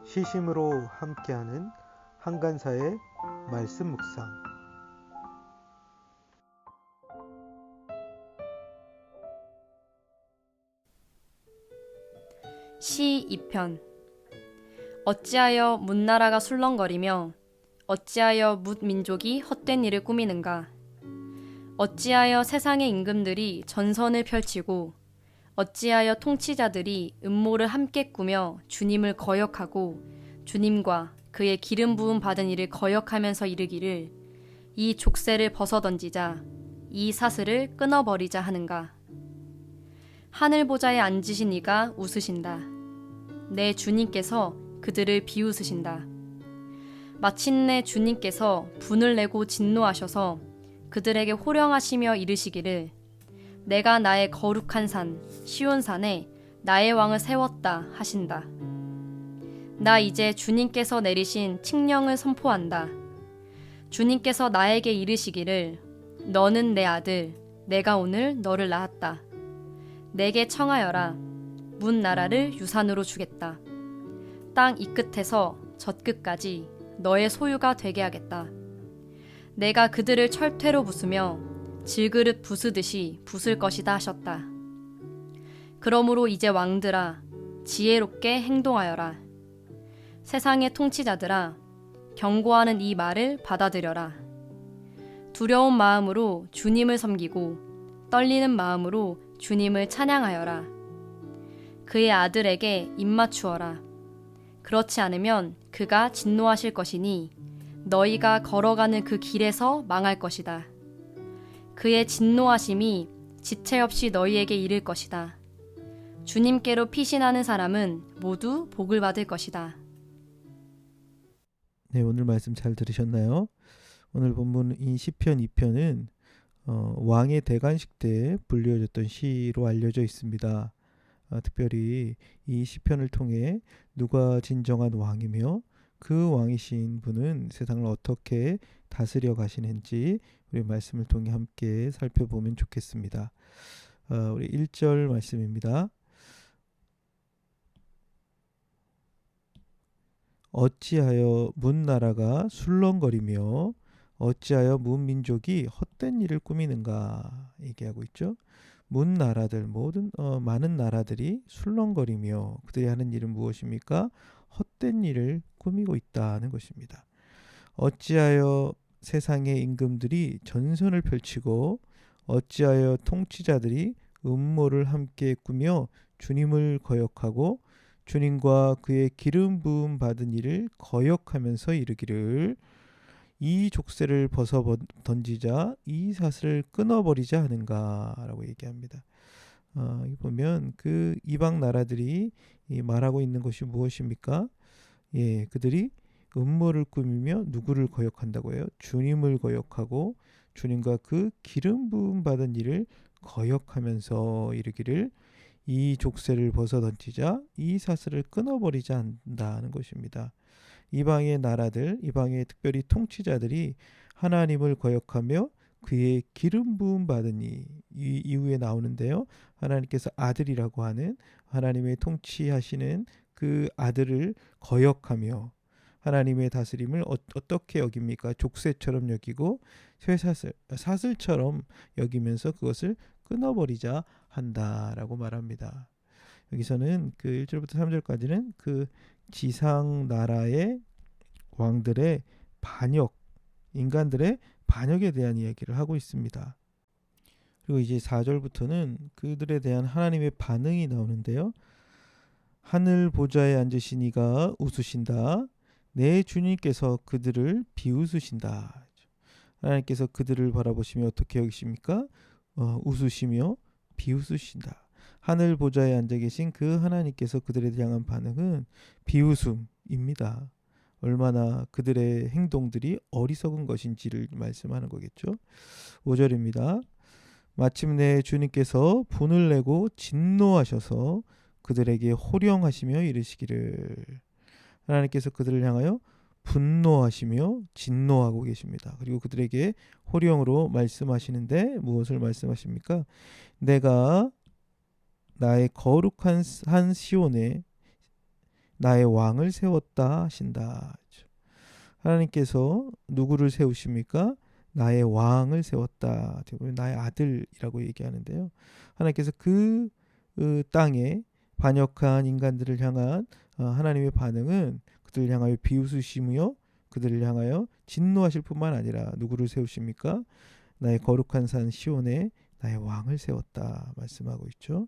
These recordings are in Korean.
시심으로 함께하는 한간사의 말씀 묵상. 시 2편. 어찌하여 뭇나라가 술렁거리며 어찌하여 뭇민족이 헛된 일을 꾸미는가. 어찌하여 세상의 임금들이 전선을 펼치고 어찌하여 통치자들이 음모를 함께 꾸며 주님을 거역하고 주님과 그의 기름 부음 받은 이를 거역하면서 이르기를 이 족쇄를 벗어던지자 이 사슬을 끊어버리자 하는가. 하늘 보좌에 앉으신 이가 웃으신다. 내 주님께서 그들을 비웃으신다. 마침내 주님께서 분을 내고 진노하셔서 그들에게 호령하시며 이르시기를 내가 나의 거룩한 산 시온산에 나의 왕을 세웠다 하신다. 나 이제 주님께서 내리신 칙령을 선포한다. 주님께서 나에게 이르시기를 너는 내 아들 내가 오늘 너를 낳았다. 내게 청하여라. 문 나라를 유산으로 주겠다. 땅 이 끝에서 저 끝까지 너의 소유가 되게 하겠다. 내가 그들을 철퇴로 부수며 질그릇 부수듯이 부술 것이다 하셨다. 그러므로 이제 왕들아 지혜롭게 행동하여라. 세상의 통치자들아 경고하는 이 말을 받아들여라. 두려운 마음으로 주님을 섬기고 떨리는 마음으로 주님을 찬양하여라. 그의 아들에게 입맞추어라. 그렇지 않으면 그가 진노하실 것이니 너희가 걸어가는 그 길에서 망할 것이다. 그의 진노하심이 지체 없이 너희에게 이를 것이다. 주님께로 피신하는 사람은 모두 복을 받을 것이다. 네, 오늘 말씀 잘 들으셨나요? 오늘 본문 이 시편 2편은 왕의 대관식 때 불려졌던 시로 알려져 있습니다. 특별히 이 시편을 통해 누가 진정한 왕이며 그 왕이신 분은 세상을 어떻게 다스려 가시는지 우리 말씀을 통해 함께 살펴보면 좋겠습니다. 우리 1절 말씀입니다. 어찌하여 뭇나라가 술렁거리며 어찌하여 뭇민족이 헛된 일을 꾸미는가 얘기하고 있죠. 뭇나라들 모든 많은 나라들이 술렁거리며 그들이 하는 일은 무엇입니까? 헛된 일을 꾸미고 있다는 것입니다. 어찌하여 세상의 임금들이 전선을 펼치고 어찌하여 통치자들이 음모를 함께 꾸며 주님을 거역하고 주님과 그의 기름 부음 받은 이를 거역하면서 이르기를 이 족쇄를 벗어 던지자 이 사슬을 끊어버리자 하는가라고 얘기합니다. 보면 그 이방 나라들이 말하고 있는 것이 무엇입니까? 예, 그들이 음모를 꾸미며 누구를 거역한다고 해요? 주님을 거역하고 주님과 그 기름 부음 받은 이를 거역하면서 이르기를 이 족쇄를 벗어 던지자 이 사슬을 끊어버리자 한다는 것입니다. 이방의 나라들, 이방의 특별히 통치자들이 하나님을 거역하며 그의 기름 부음 받은 이 이후에 나오는데요. 하나님께서 아들이라고 하는 하나님의 통치하시는 그 아들을 거역하며 하나님의 다스림을 어떻게 여깁니까? 족쇄처럼 여기고 사슬처럼 여기면서 그것을 끊어버리자 한다라고 말합니다. 여기서는 그 1절부터 3절까지는 그 지상 나라의 왕들의 반역, 인간들의 반역에 대한 이야기를 하고 있습니다. 그리고 이제 4절부터는 그들에 대한 하나님의 반응이 나오는데요. 하늘 보좌에 앉으신 이가 웃으신다. 내 주님께서 그들을 비웃으신다. 하나님께서 그들을 바라보시며 어떻게 여기십니까? 웃으시며 비웃으신다. 하늘 보좌에 앉아 계신 그 하나님께서 그들에 향한 반응은 비웃음입니다. 얼마나 그들의 행동들이 어리석은 것인지를 말씀하는 거겠죠. 5절입니다. 마침내 주님께서 분을 내고 진노하셔서 그들에게 호령하시며 이르시기를. 하나님께서 그들을 향하여 분노하시며 진노하고 계십니다. 그리고 그들에게 호령으로 말씀하시는데 무엇을 말씀하십니까? 내가 나의 거룩한 산 시온에 나의 왕을 세웠다 하신다. 하나님께서 누구를 세우십니까? 나의 왕을 세웠다. 나의 아들이라고 얘기하는데요. 하나님께서 그 땅에 반역한 인간들을 향한 하나님의 반응은 그들을 향하여 비웃으시며 그들을 향하여 진노하실 뿐만 아니라 누구를 세우십니까? 나의 거룩한 산 시온에 나의 왕을 세웠다 말씀하고 있죠.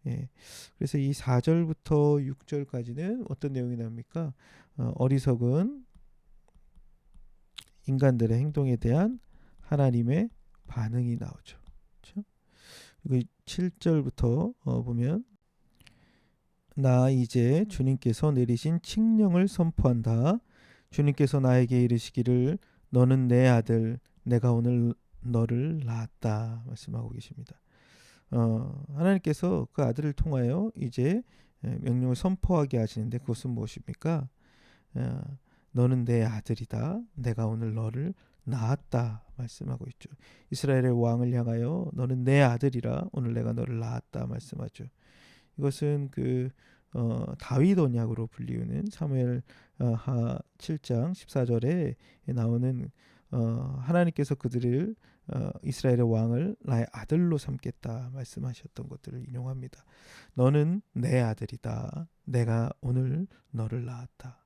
예. 그래서 이 4절부터 6절까지는 어떤 내용이 나옵니까? 어리석은 인간들의 행동에 대한 하나님의 반응이 나오죠. 그렇죠? 그리고 7절부터 보면 나 이제 주님께서 내리신 칙령을 선포한다. 주님께서 나에게 이르시기를 너는 내 아들 내가 오늘 너를 낳았다 말씀하고 계십니다. 하나님께서 그 아들을 통하여 이제 명령을 선포하게 하시는데 그것은 무엇입니까? 너는 내 아들이다. 내가 오늘 너를 낳았다 말씀하고 있죠. 이스라엘의 왕을 향하여 너는 내 아들이라 오늘 내가 너를 낳았다 말씀하죠. 이것은 그 다윗 언약으로 불리우는 사무엘 하 7장 14절에 나오는 하나님께서 그들을 이스라엘의 왕을 나의 아들로 삼겠다 말씀하셨던 것들을 인용합니다. 너는 내 아들이다. 내가 오늘 너를 낳았다.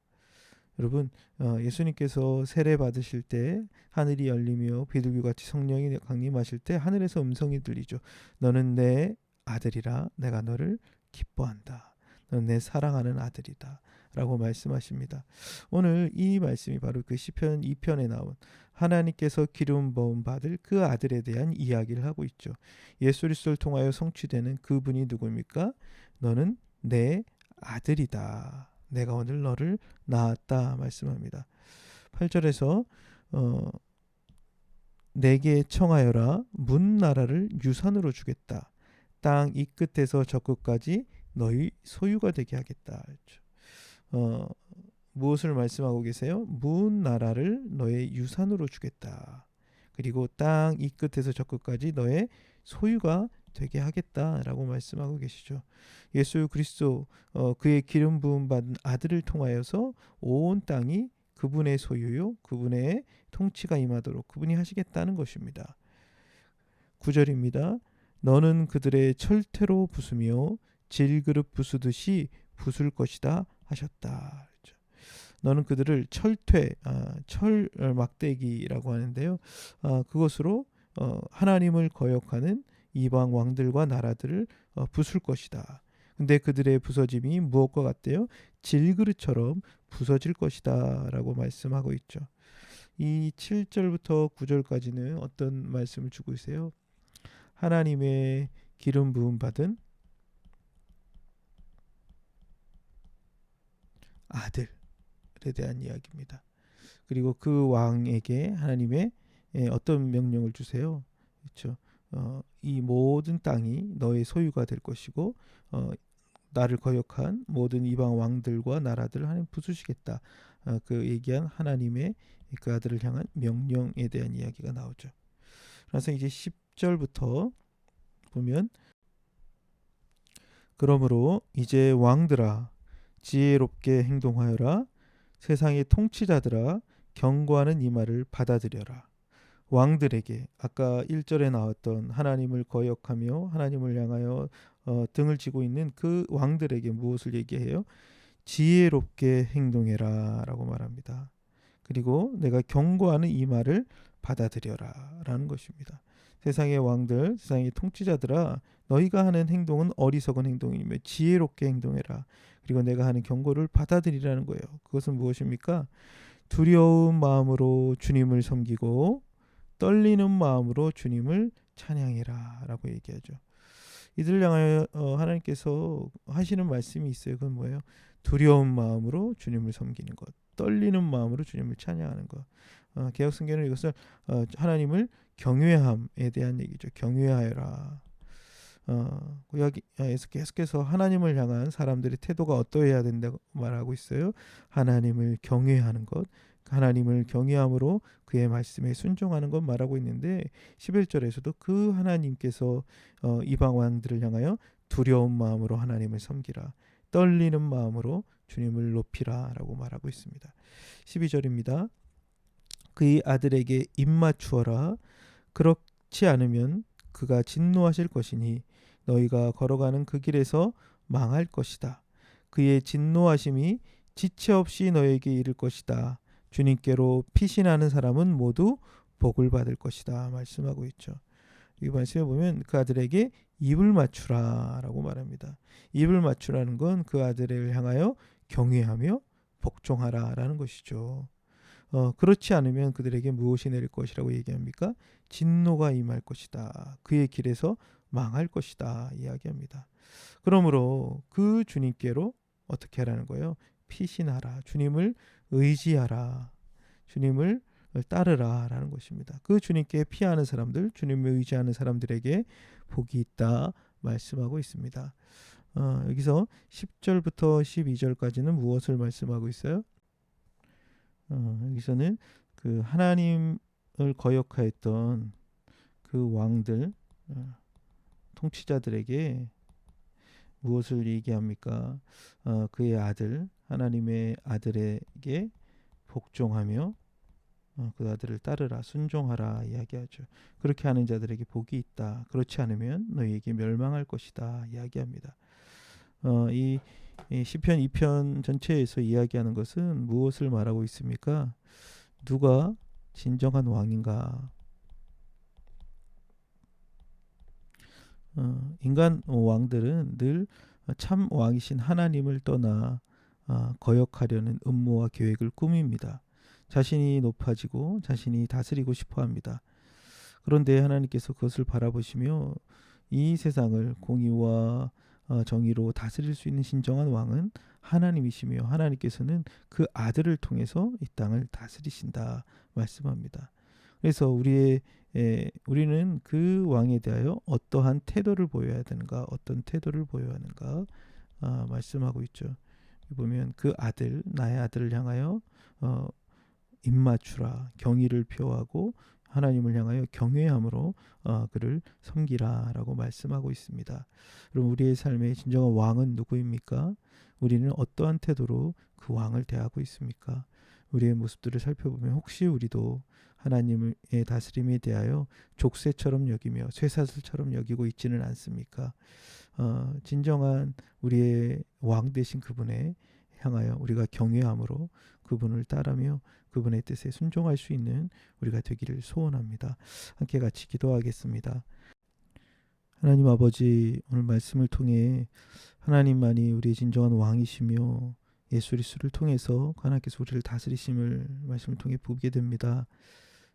여러분 예수님께서 세례 받으실 때 하늘이 열리며 비둘기같이 성령이 강림하실 때 하늘에서 음성이 들리죠. 너는 내 아들이라 내가 너를 기뻐한다. 너는 내 사랑하는 아들이다. 라고 말씀하십니다. 오늘 이 말씀이 바로 그 시편 2편에 나온 하나님께서 기름 부음 받을 그 아들에 대한 이야기를 하고 있죠. 예수 그리스도를 통하여 성취되는 그분이 누구입니까? 너는 내 아들이다. 내가 오늘 너를 낳았다 말씀합니다. 8절에서 내게 청하여라 문 나라를 유산으로 주겠다. 땅 이 끝에서 저 끝까지 너희 소유가 되게 하겠다. 무엇을 말씀하고 계세요? 문 나라를 너의 유산으로 주겠다. 그리고 땅 이 끝에서 저 끝까지 너의 소유가 되게 하겠다라고 말씀하고 계시죠. 예수 그리스도 그의 기름 부음 받은 아들을 통하여서 온 땅이 그분의 소유요, 그분의 통치가 임하도록 그분이 하시겠다는 것입니다. 9절입니다. 너는 그들의 철퇴로 부수며 질그릇 부수듯이 부술 것이다 하셨다. 너는 그들을 철퇴, 철 막대기라고 하는데요. 그것으로 하나님을 거역하는 이방 왕들과 나라들을 부술 것이다. 근데 그들의 부서짐이 무엇과 같대요? 질그릇처럼 부서질 것이다 라고 말씀하고 있죠. 이 7절부터 9절까지는 어떤 말씀을 주고 있어요? 하나님의 기름 부음 받은 아들에 대한 이야기입니다. 그리고 그 왕에게 하나님의 어떤 명령을 주세요? 그렇죠. 이 모든 땅이 너의 소유가 될 것이고 나를 거역한 모든 이방 왕들과 나라들을 하나님 부수시겠다. 그 얘기한 하나님의 그 아들을 향한 명령에 대한 이야기가 나오죠. 그래서 이제 10절부터 보면 그러므로 이제 왕들아 지혜롭게 행동하여라. 세상의 통치자들아 경고하는 이 말을 받아들여라. 왕들에게 아까 1절에 나왔던 하나님을 거역하며 하나님을 향하여 등을 지고 있는 그 왕들에게 무엇을 얘기해요? 지혜롭게 행동해라 라고 말합니다. 그리고 내가 경고하는 이 말을 받아들여라 라는 것입니다. 세상의 왕들, 세상의 통치자들아 너희가 하는 행동은 어리석은 행동이며 지혜롭게 행동해라. 그리고 내가 하는 경고를 받아들이라는 거예요. 그것은 무엇입니까? 두려운 마음으로 주님을 섬기고 떨리는 마음으로 주님을 찬양해라 라고 얘기하죠. 이들 향하여 하나님께서 하시는 말씀이 있어요. 그건 뭐예요? 두려운 마음으로 주님을 섬기는 것, 떨리는 마음으로 주님을 찬양하는 것. 개역성경은 이것을 하나님을 경외함에 대한 얘기죠. 경외하여라. 여기에서 계속해서 하나님을 향한 사람들의 태도가 어떠해야 된다고 말하고 있어요. 하나님을 경외하는 것, 하나님을 경외함으로 그의 말씀에 순종하는 것 말하고 있는데 11절에서도 그 하나님께서 이방 왕들을 향하여 두려운 마음으로 하나님을 섬기라. 떨리는 마음으로 주님을 높이라라고 말하고 있습니다. 12절입니다. 그의 아들에게 입맞추어라. 그렇지 않으면 그가 진노하실 것이니 너희가 걸어가는 그 길에서 망할 것이다. 그의 진노하심이 지체 없이 너에게 이를 것이다. 주님께로 피신하는 사람은 모두 복을 받을 것이다. 말씀하고 있죠. 이 말씀에 보면 그 아들에게 입을 맞추라라고 말합니다. 입을 맞추라는 건 그 아들을 향하여 경외하며 복종하라라는 것이죠. 그렇지 않으면 그들에게 무엇이 내릴 것이라고 얘기합니까? 진노가 임할 것이다. 그의 길에서 망할 것이다. 이야기합니다. 그러므로 그 주님께로 어떻게 하라는 거예요? 피신하라. 주님을 의지하라. 주님을 따르라 라는 것입니다. 그 주님께 피하는 사람들, 주님을 의지하는 사람들에게 복이 있다 말씀하고 있습니다. 여기서 10절부터 12절까지는 무엇을 말씀하고 있어요? 여기서는 그 하나님을 거역하였던 그 왕들, 통치자들에게 무엇을 얘기합니까? 그의 아들, 하나님의 아들에게 복종하며 그 아들을 따르라, 순종하라 이야기하죠. 그렇게 하는 자들에게 복이 있다. 그렇지 않으면 너희에게 멸망할 것이다 이야기합니다. 이 시편 2편 전체에서 이야기하는 것은 무엇을 말하고 있습니까? 누가 진정한 왕인가? 인간 왕들은 늘 참 왕이신 하나님을 떠나 거역하려는 음모와 계획을 꾸밉니다. 자신이 높아지고 자신이 다스리고 싶어 합니다. 그런데 하나님께서 그것을 바라보시며 이 세상을 공의와 정의로 다스릴 수 있는 진정한 왕은 하나님이시며 하나님께서는 그 아들을 통해서 이 땅을 다스리신다 말씀합니다. 그래서 우리는 그 왕에 대하여 어떠한 태도를 보여야 되는가, 어떤 태도를 보여야 하는가 말씀하고 있죠. 보면 그 아들, 나의 아들을 향하여 입맞추라, 경의를 표하고 하나님을 향하여 경외함으로 그를 섬기라라고 말씀하고 있습니다. 그럼 우리의 삶의 진정한 왕은 누구입니까? 우리는 어떠한 태도로 그 왕을 대하고 있습니까? 우리의 모습들을 살펴보면 혹시 우리도 하나님의 다스림에 대하여 족쇄처럼 여기며 쇠사슬처럼 여기고 있지는 않습니까? 진정한 우리의 왕 되신 그분에 향하여 우리가 경외함으로 그분을 따르며 그분의 뜻에 순종할 수 있는 우리가 되기를 소원합니다. 함께 같이 기도하겠습니다. 하나님 아버지, 오늘 말씀을 통해 하나님만이 우리의 진정한 왕이시며 예수 그리스도를 통해서 하나님께서 우리를 다스리심을 말씀을 통해 보게 됩니다.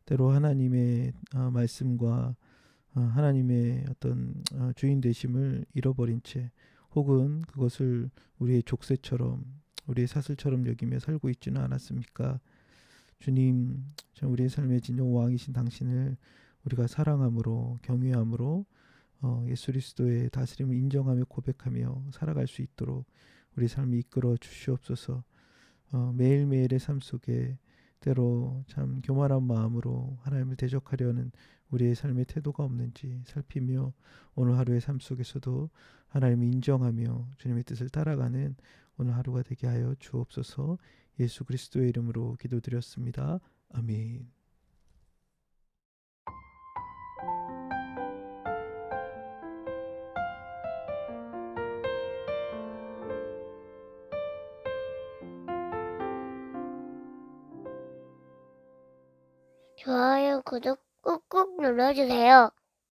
때로 하나님의 말씀과 하나님의 어떤 주인 되심을 잃어버린 채 혹은 그것을 우리의 족쇄처럼 우리의 사슬처럼 여기며 살고 있지는 않았습니까? 주님, 우리의 삶의 진정 왕이신 당신을 우리가 사랑함으로 경외함으로 예수 그리스도의 다스림을 인정하며 고백하며 살아갈 수 있도록 우리 삶이 이끌어 주시옵소서. 매일매일의 삶 속에 때로 참 교만한 마음으로 하나님을 대적하려는 우리의 삶의 태도가 없는지 살피며 오늘 하루의 삶 속에서도 하나님을 인정하며 주님의 뜻을 따라가는 오늘 하루가 되게 하여 주옵소서. 예수 그리스도의 이름으로 기도드렸습니다. 아멘. 좋아요, 구독 꾹꾹 눌러주세요.